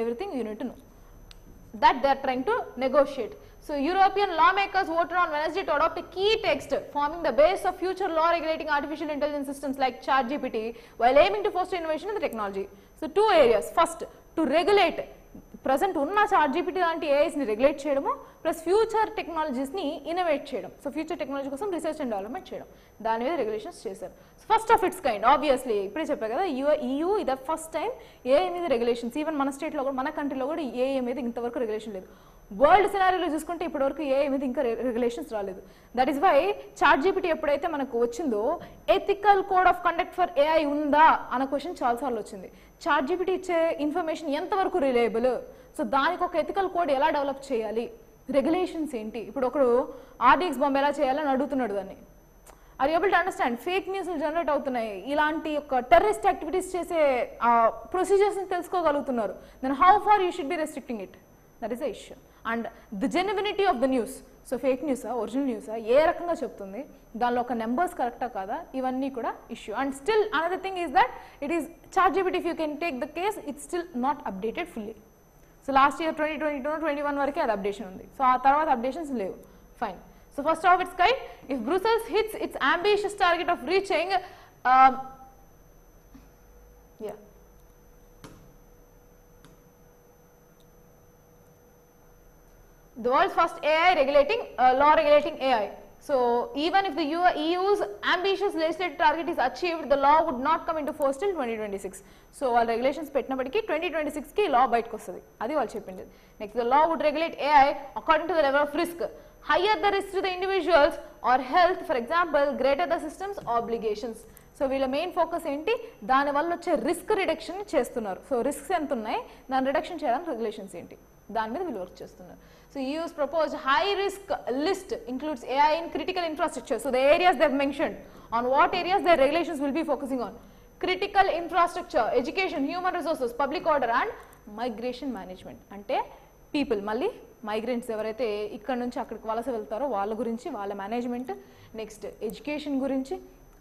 everything you need to no. That they are trying to negotiate. So European lawmakers voted on Wednesday to adopt a key text forming the base of future law regulating artificial intelligence systems like ChatGPT while aiming to foster innovation in the technology. So two areas. First, to regulate present ఉన్న ChatGPT లాంటి AIs ని regulate చేయడము, plus future technologies ని innovate చేయడం. So future technology కోసం research and development చేయడం, దాని మీద రెగ్యులేషన్స్ చేశారు. First of it's kind, obviously ఇప్పుడే చెప్పా కదా, EU ఇది ఫస్ట్ టైం AI మీద రెగ్యులేషన్స్. ఈవెన్ మన స్టేట్లో కూడా, మన కంట్రీలో కూడా AI మీద ఇంతవరకు రెగ్యులేషన్ లేదు. వరల్డ్ సినారీలో చూసుకుంటే ఇప్పటివరకు AI మీద ఇంకా రెగ్యులేషన్స్ రాలేదు. దట్ ఈస్ వై ChatGPT ఎప్పుడైతే మనకు వచ్చిందో ethical code of conduct for AI ఉందా అన్న క్వశ్చన్ చాలాసార్లు వచ్చింది. ChatGPT ఇచ్చే ఇన్ఫర్మేషన్ ఎంతవరకు రిలయబుల్, సో దానికి ఒక ఎథికల్ కోడ్ ఎలా డెవలప్ చేయాలి, రెగ్యులేషన్స్ ఏంటి. ఇప్పుడు ఒకడు RDX బాంబ్ ఎలా చేయాలని అడుగుతున్నాడు, దాన్ని are able to understand. Fake న్యూస్లు జనరేట్ అవుతున్నాయి, ఇలాంటి ఒక టెర్రరిస్ట్ యాక్టివిటీస్ చేసే ప్రొసీజర్స్ని తెలుసుకోగలుగుతున్నారు. Then how far you should be restricting it, that is the issue. And the genuinity of the news, so fake న్యూసా ఒరిజినల్ న్యూసా, ఏ రకంగా చెప్తుంది, దానిలో ఒక నెంబర్స్ కరెక్టా కాదా, ఇవన్నీ కూడా issue. And still another thing is that it is ChatGPT, if you can take the case, it's still not updated fully. So last year 2022-21 వరకే అది అప్డేషన్ ఉంది. సో ఆ తర్వాత అప్డేషన్స్ లేవు. Fine. So first of its kind, if Brussels hits its ambitious target of reaching the world's first AI regulating law regulating AI. So even if the EU's ambitious legislative target is achieved, the law would not come into force till 2026. So all regulations పెట్టినప్పటికీ 2026 కి law బయటకు వస్తుంది, అది వాళ్ళు చెప్పింది. Next, the law would regulate AI according to the level of risk. Higher the risk to the individuals or health, for example, greater the system's obligations. So వీళ్ళ main focus ఏంటి, దాని వల్ల వచ్చే రిస్క్ రిడక్షన్ చేస్తున్నారు. So risks ఎంత ఉన్నాయి, దాన్ని reduction చేయడానికి రెగ్యులేషన్స్ ఏంటి, దాని మీద వీళ్ళు వర్క్ చేస్తున్నారు. So EU's proposed high risk list includes AI in critical infrastructure. So the areas they have mentioned, on what areas their regulations will be focusing on: critical infrastructure, education, human resources, public order and migration management. అంటే people, మళ్ళీ migrants ఎవరైతే ఇక్కడ నుంచి అక్కడికి వలస వెళ్తారో వాళ్ళ గురించి, వాళ్ళ మేనేజ్మెంట్. నెక్స్ట్ ఎడ్యుకేషన్ గురించి,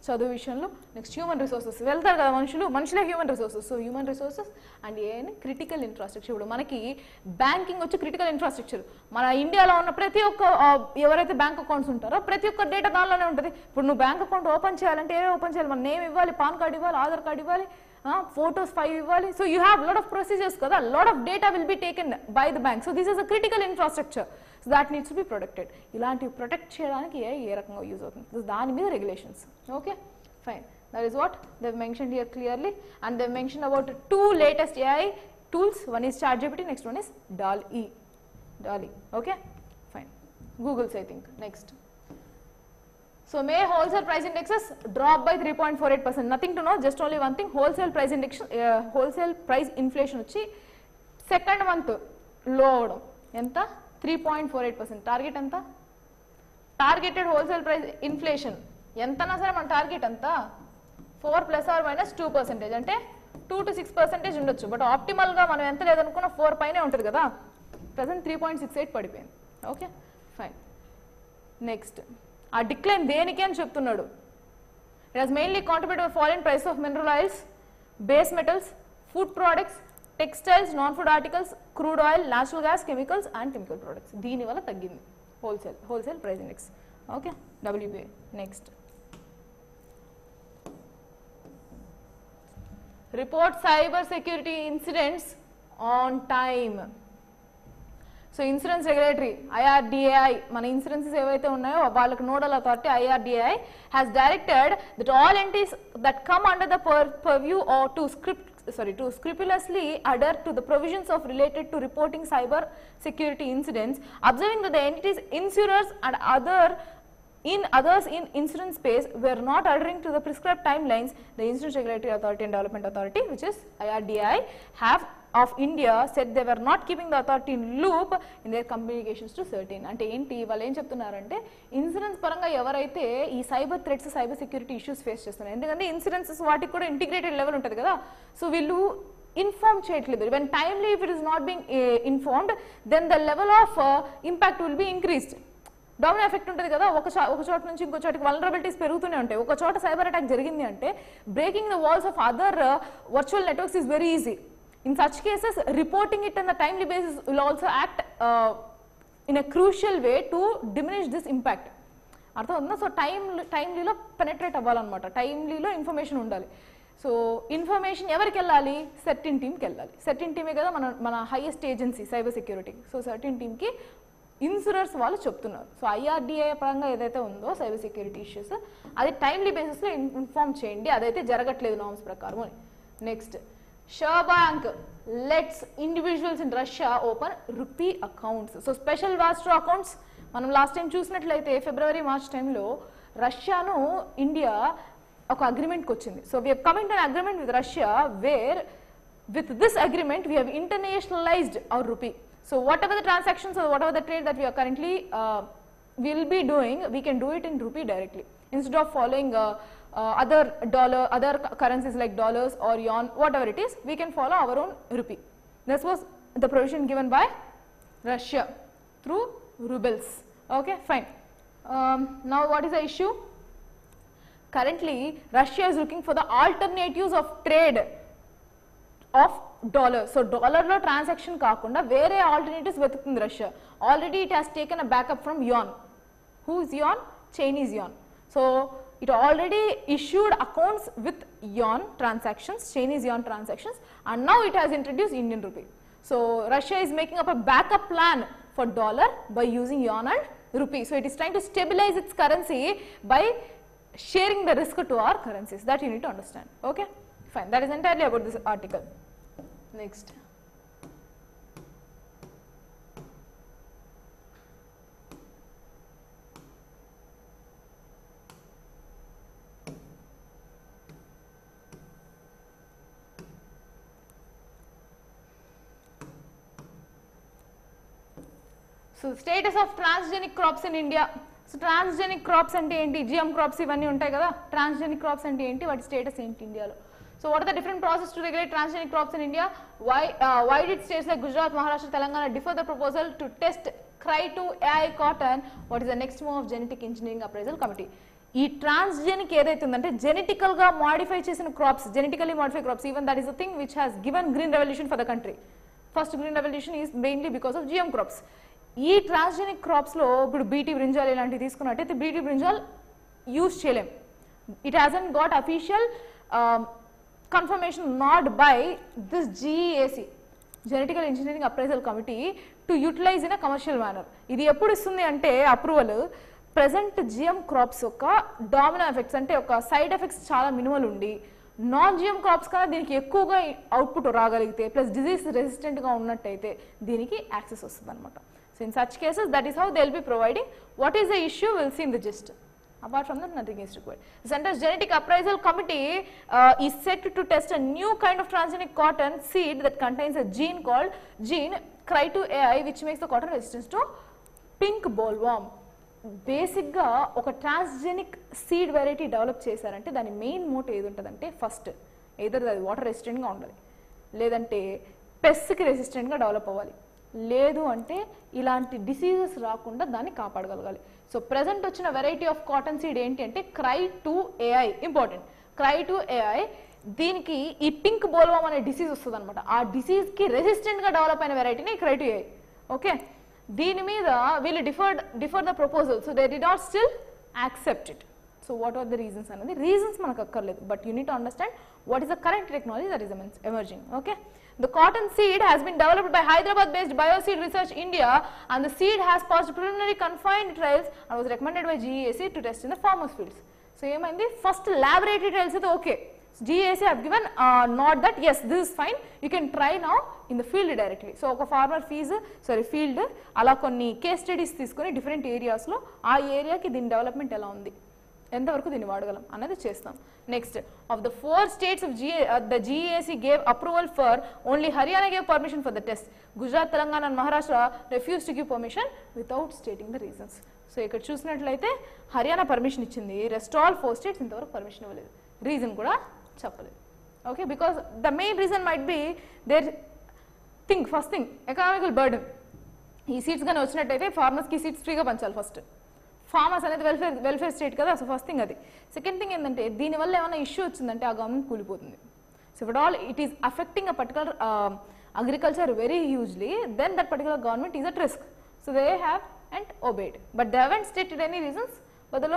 చదువు విషయంలో. నెక్స్ట్ హ్యూమన్ రిసోర్సెస్, వెళ్తారు కదా మనుషులే human resources. So human resources and ఏని క్రిటికల్ ఇన్ఫ్రాస్ట్రక్చర్. ఇప్పుడు మనకి బ్యాంకింగ్ వచ్చి క్రిటికల్ ఇన్ఫ్రాస్ట్రక్చర్. మన ఇండియాలో ఉన్న ప్రతి ఒక్క ఎవరైతే బ్యాంక్ అకౌంట్స్ ఉంటారో ప్రతి ఒక్క డేటా దానిలోనే ఉంటుంది. ఇప్పుడు నువ్వు బ్యాంక్ అకౌంట్ ఓపెన్ చేయాలంటే ఏవే ఓపెన్ చేయాలి, మన నేమ్ ఇవ్వాలి, పాన్ కార్డ్ ఇవ్వాలి, ఆధార్ కార్డ్ ఇవ్వాలి, photos 5 ఇవ్వాలి. So you have lot of procedures కదా, lot of data will be taken by the bank. So this is a critical infrastructure, so that needs to be protected. ఇలాంటివి protect చేయడానికి ఏ రకంగా use అవుతుంది, దాని మీద regulations. Okay fine, that is what they've mentioned here clearly. And they've mentioned about 2 latest AI tools. One is ChatGPT, next one is DALL-E. Okay fine, Google's I think. Next, so May wholesale price indexes drop by 3.48%. Nothing to know, just only one thing, wholesale price index, wholesale price inflation వచ్చి second month లో అవడం. ఎంత? 3.48%. Target ఎంత? Targeted wholesale price inflation ఎంతనా సరే మన target అంతా 4 ± 2%. అంటే 2 to 6% ఉండొచ్చు. బట్ ఆప్టిమల్ గా మనం ఎంత లేదనుకున్నా 4 పైనే ఉంటుంది కదా. ప్రెసెంట్ 3.68 పడిపోయింది. Okay fine. నెక్స్ట్, ఆ డిక్లైన్ దేనికి అని చెప్తున్నాడు. It has mainly contributed by fall in price of mineral oils, base metals, food products, textiles, non food articles, crude oil, natural gas, chemicals and chemical products. దీనివల్ల తగ్గింది wholesale price index. Okay WPI. Next, report cyber security incidents on time. So insurance regulatory IRDAI, మన insurances ఏవైతే ఉన్నాయో వాళ్ళకి nodal authority IRDAI has directed that all entities that come under the purview or to scrupulously adhere to the provisions of related to reporting cyber security incidents, observing that the entities, insurers and others in insurance space were not adhering to the prescribed timelines, the Insurance Regulatory Authority and Development Authority, which is IRDAI, have of India said they were not keeping the authority in loop in their communications to certain. అంటే ఏంటి వాళ్ళు ఏం చెప్తున్నారంటే, insurance పరంగా ఎవరైతే ఈ cyber threats, cyber security issues face చేస్తున్నారు, ఎందుకంటే ఇన్సూరెన్సెస్ వాటికి కూడా ఇంటిగ్రేటెడ్ లెవెల్ ఉంటుంది కదా. సో వీళ్ళు ఇన్ఫార్మ్ చేయట్లేదు. When timely if it is not being informed, then the level of impact will be increased. Down effect ఉంటుంది కదా, ఒక చోట నుంచి ఇంకో చోటకి వల్నరబిలిటీస్ పెరుగుతూనే ఉంటాయి. ఒక చోట సైబర్ అటాక్ జరిగింది అంటే breaking the walls of other virtual networks is very easy. In such cases, reporting it on the timely basis will also act in a crucial way to diminish this impact. అర్థం అవుతుందా? So టైమ్లీలో penetrate అవ్వాలన్నమాట, టైమ్లీలో information ఉండాలి. So information ఎవరికి వెళ్ళాలి? Certain టీమ్కి వెళ్ళాలి. Certain టీమే కదా మన highest agency cyber security. So certain టీమ్కి ఇన్సూరెన్స్ వాళ్ళు చెప్తున్నారు. సో IRDAI పరంగా ఏదైతే ఉందో సైబర్ సెక్యూరిటీ ఇష్యూస్, అది టైమ్లీ బేసిస్లో ఇన్ఫార్మ్ చేయండి, అదైతే జరగట్లేదు నామ్స్ ప్రకారం అని. Next, Sberbank lets individuals in Russia open rupee accounts. So special withdrawal accounts, మనం లాస్ట్ టైం చూసినట్లయితే February March టైంలో రష్యాను ఇండియా ఒక అగ్రిమెంట్కి వచ్చింది. So we have coming to an agreement with Russia where with this agreement we have internationalized our rupee. So whatever the transactions or whatever the trade that we are currently will be doing, we can do it in rupee directly instead of following other currencies like dollars or yuan, whatever it is, we can follow our own rupee. This was the provision given by Russia through rubles. Okay fine. Now what is the issue? Currently Russia is looking for the alternatives of trade of dollar. So dollar lo transaction kaakunda vere alternatives vetukutundi Russia. Already it has taken a backup from yuan. Who is yuan? Chinese yuan. So it already issued accounts with yuan transactions, Chinese yuan transactions, and now it has introduced Indian rupee. So Russia is making up a backup plan for dollar by using yuan and rupee. So it is trying to stabilize its currency by sharing the risk to our currencies. That you need to understand. Okay fine, that is entirely about this article. Next, so status of transgenic crops in India. So transgenic crops ante enti, GM crops ivanni untayi kada, transgenic crops ante enti, vaati status enti India lo. So what are the different processes to regulate transgenic crops in India? Why did states like Gujarat, Maharashtra, Telangana defer the proposal to test Cry2 AI cotton? What is the next move of Genetic Engineering Appraisal Committee? ఈ transgenic ఏదైతే ఉందంటే genetical గా modify చేసిన crops, genetically modify crops, even that is the thing which has given green revolution for the country. First green revolution is mainly because of GM crops. ఈ transgenic crops లో ఇప్పుడు BT brinjal ఇలాంటివి తీసుకున్నట్టయితే BT brinjal use చేయలేం. It hasn't got official confirmation not by this GEAC, genetical engineering appraisal committee, to utilise in a commercial manner. ఇది ఎప్పుడు ఇస్తుంది అంటే అప్రూవల్ ప్రెజెంట్ జిఎం క్రాప్స్ యొక్క డామినో ఎఫెక్ట్స్, అంటే ఒక సైడ్ ఎఫెక్ట్స్ చాలా మినిమల్ ఉండి నాన్ జిఎం క్రాప్స్ కన్నా దీనికి ఎక్కువగా అవుట్పుట్ రాగలిగితే ప్లస్ డిజీజ్ రెసిస్టెంట్గా ఉన్నట్టయితే దీనికి యాక్సెస్ వస్తుంది అనమాట. So in such cases that is how they will be providing. What is the issue will see in the gist. Apart from that, nothing is required. The Center's Genetic Appraisal Committee is set to test a new kind of transgenic cotton seed that contains a gene called gene Cry2 AI, which makes the cotton resistant to pink bollworm. Basic గా ఒక transgenic seed variety develop చేశారంటే దాని main motive ఏది ఉంటుందంటే first either అది water resistant గా ఉండాలి, లేదంటే పెస్ట్ కి రెసిస్టెంట్ గా డెవలప్ అవ్వాలి, లేదు అంటే ఇలాంటి డిసీజెస్ రాకుండా దాన్ని కాపాడగలగాలి. సో ప్రెసెంట్ వచ్చిన వెరైటీ ఆఫ్ కాటన్ సీడ్ ఏంటి అంటే Cry2 AI. Important, Cry2 AI. దీనికి ఈ పింక్ బోల్వర్మ్ అనే డిసీజ్ వస్తుంది అనమాట. ఆ డిసీజ్ కి రెసిస్టెంట్ గా డెవలప్ అయిన వెరైటీని Cry2 AI. ఓకే, దీని మీద వీళ్ళు differ the proposal. So they did not still accept it. So what are the reasons అనేది రీజన్స్ మనకు అక్కర్లేదు, but you need to understand what is the current technology that is emerging. Okay, the cotton seed has been developed by Hyderabad based Bioseed Research India, and the seed has passed preliminary confined trials and was recommended by GEAC to test in the farmers fields. So ఏమైంది, first laboratory trials అయితే okay, GEAC have given not that yes this is fine, you can try now in the field directly. So ఒక farmer field అలా కొన్ని case studies తీసుకొని different ఏరియాస్లో ఆ ఏరియాకి దీని డెవలప్మెంట్ ఎలా ఉంది, ఎంతవరకు దీన్ని వాడగలం అన్నది చేస్తాం. Next, of the 4 states of the GEAC gave approval for, only Haryana gave permission for the test. Gujarat, Telangana and Maharashtra refused to give permission without stating the reasons. So ఇక్కడ చూసినట్లయితే Haryana permission ఇచ్చింది, rest all 4 states ఇంతవరకు permission ఇవ్వలేదు, reason కూడా చెప్పలేదు. Okay, because the main reason might be there first thing economical burden. ఈ seats కానీ వచ్చినట్టయితే ఫార్మర్స్కి సీట్స్ ఫ్రీగా పంచాలి. ఫస్ట్ ఫార్మర్స్ అనేది వెల్ఫేర్ స్టేట్ కదా, సో ఫస్ట్ థింగ్ అది. సెకండ్ థింగ్ ఏంటంటే దీనివల్ల ఏమైనా ఇష్యూ వచ్చిందంటే ఆ గవర్నమెంట్ కూలిపోతుంది. So if all it is affecting a particular agriculture very hugely, then that particular government is at risk. So they have and obeyed, but they haven't stated any reasons, but the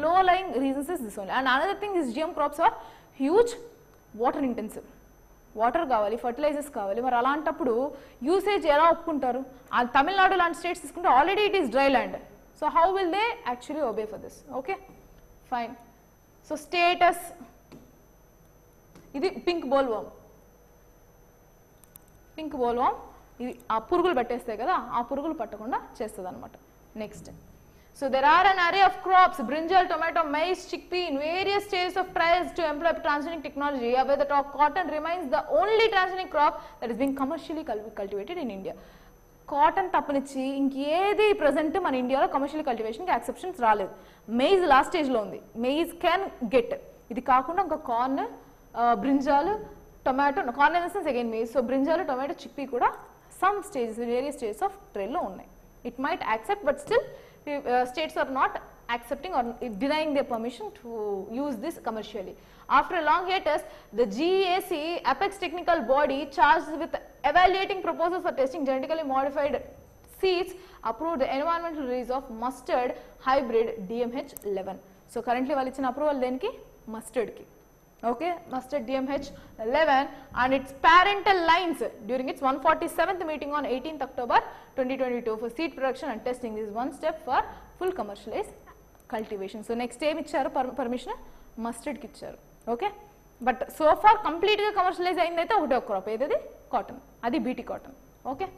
low lying reasons is this only. And another thing is GM crops are huge water intensive. Water కావాలి, fertilisers కావాలి. మరి అలాంటప్పుడు usage ఎలా ఒప్పుకుంటారు? ఆ తమిళనాడు లాంటి states తీసుకుంటే already it is dry land. So how will they actually obey for this? Okay, fine. So status ఇది పింక్ బోల్వర్మ్. ఇది ఆ పురుగులు పట్టేస్తాయి కదా, ఆ పురుగులు పట్టకుండా చేస్తుంది అనమాట. Next, so there are an array of crops, brinjal, tomato, maize, chickpea in various stages of trials to employ transgenic technology, where the cotton remains the only transgenic crop that is being commercially cultivated in India. Cotton తప్పనిచ్చి ఇంకేది present మన ఇండియాలో commercial కల్టివేషన్కి యాక్సెప్షన్స్ రాలేదు. Maize last స్టేజ్లో ఉంది, maize can get. ఇది కాకుండా ఇంకా corn, brinjal, tomato, corn in the sense again maize. So brinjal, tomato, chickpea కూడా some stages, various stages of ట్రైల్లో ఉన్నాయి. It might accept, but still states are not accepting or denying their permission to use this commercially. After a long hiatus, the GEAC apex technical body charged with evaluating proposals for testing genetically modified seeds approved the environmental release of mustard hybrid DMH11. So currently వాళ్ళు ఇచ్చిన approval దేనికి, mustard కి. Okay, mustard DMH11 and its parental lines during its 147th meeting on 18th October 2022 for seed production and testing. This is one step for full commercialized cultivation. So next time icharu permission mustard ki icharu. Okay, but so far complete ga commercialize ayindaithe okate crop edadi cotton, adi BT cotton. Okay,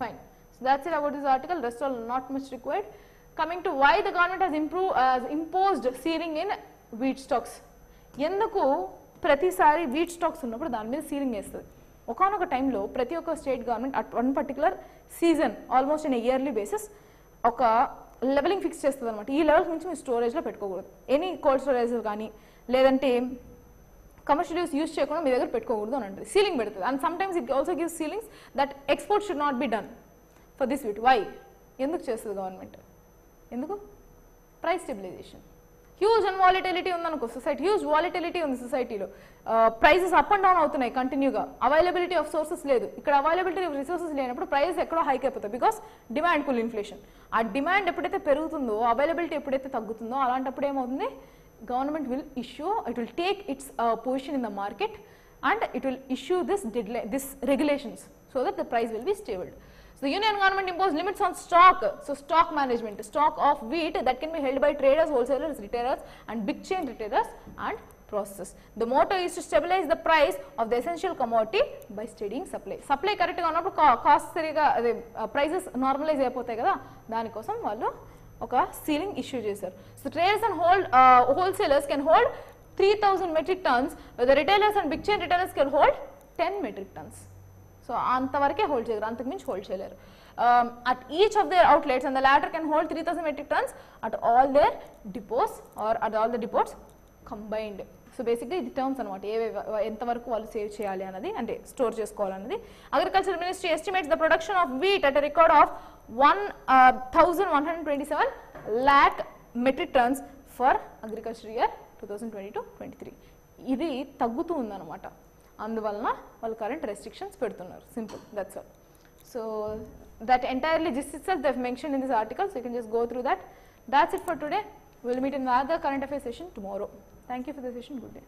fine. So that's it about this article, rest all not much required. Coming to why the government has imposed searing in wheat stocks. ఎందుకు ప్రతిసారి wheat stocks ఉన్నప్పుడు దాని మీద ceiling వేస్తుంది? ఒకనొక టైంలో ప్రతి ఒక్క state government at one particular season almost in yearly basis ఒక లెవెలింగ్ ఫిక్స్ చేస్తుంది అనమాట. ఈ లెవెల్స్ నుంచి మీరు స్టోరేజ్లో పెట్టుకోకూడదు. ఎనీ కోల్డ్ స్టోరేజ్ కానీ లేదంటే కమర్షియల్ యూస్ చేయకుండా మీ దగ్గర పెట్టుకోకూడదు అని అంటుంది, సీలింగ్ పెడుతుంది. And sometimes it also gives ceilings that export should not be done for this wheat. Why? ఎందుకు చేస్తుంది గవర్నమెంట్? ఎందుకు? Price stabilisation. హ్యూజ్ అన్వాలిటిలిటీ ఉందనుకో సొసైటీ, హ్యూజ్ వాలిటిలిటీ ఉంది సొసైటీలో, ప్రైజెస్ అప్ అండ్ డౌన్ అవుతున్నాయి కంటిన్యూగా, అవైలబిలిటీ ఆఫ్ సోర్సెస్ లేదు. ఇక్కడ అవైలబిలిటీ ఆఫ్ రిసోర్సెస్ లేనప్పుడు ప్రైజెస్ ఎక్కడో హైక్ అయిపోతాయి, బికాస్ డిమాండ్ పుల్ ఇన్ఫ్లేషన్. ఆ డిమాండ్ ఎప్పుడైతే పెరుగుతుందో, అవైలబిలిటీ ఎప్పుడైతే తగ్గుతుందో, అలాంటప్పుడు ఏమవుతుంది, government will issue, it will take its position in the market and it will issue this regulations so that the price will be stable. So the union government imposed limits on stock. So stock management, stock of wheat that can be held by traders, wholesalers, retailers and big chain retailers and processors. The motto is to stabilize the price of the essential commodity by steadying supply. Supply correct ga unnappudu cost seriga ade prices normalize ayipotayi kada, dani kosam vallu oka ceiling issue chesaru. So traders and wholesalers can hold 3000 metric tons, where the retailers and big chain retailers can hold 10 metric tons. So antavarakke hold cheyaru, antaku minchi hold cheyaleru. At each of their outlets, and the latter can hold 3000 metric tons at all their depots or at all the depots combined. So basically ఇది terms అనమాట, ఎంతవరకు వాళ్ళు save చేయాలి అన్నది, అంటే store చేసుకోవాలన్నది. Agriculture ministry estimates the production of wheat at a record of 1127 lakh metric tons for agriculture year 2022-23. ఇది తగ్గుతూ ఉందన్నమాట, అందువలన వాళ్ళు కరెంట్ రెస్ట్రిక్షన్స్ పెడుతున్నారు. Simple, that's all. So that entirely this itself they have mentioned in this article, so you can just go through that. That's it for today. We will meet in another current affairs session tomorrow. Thank you for the session. Good day.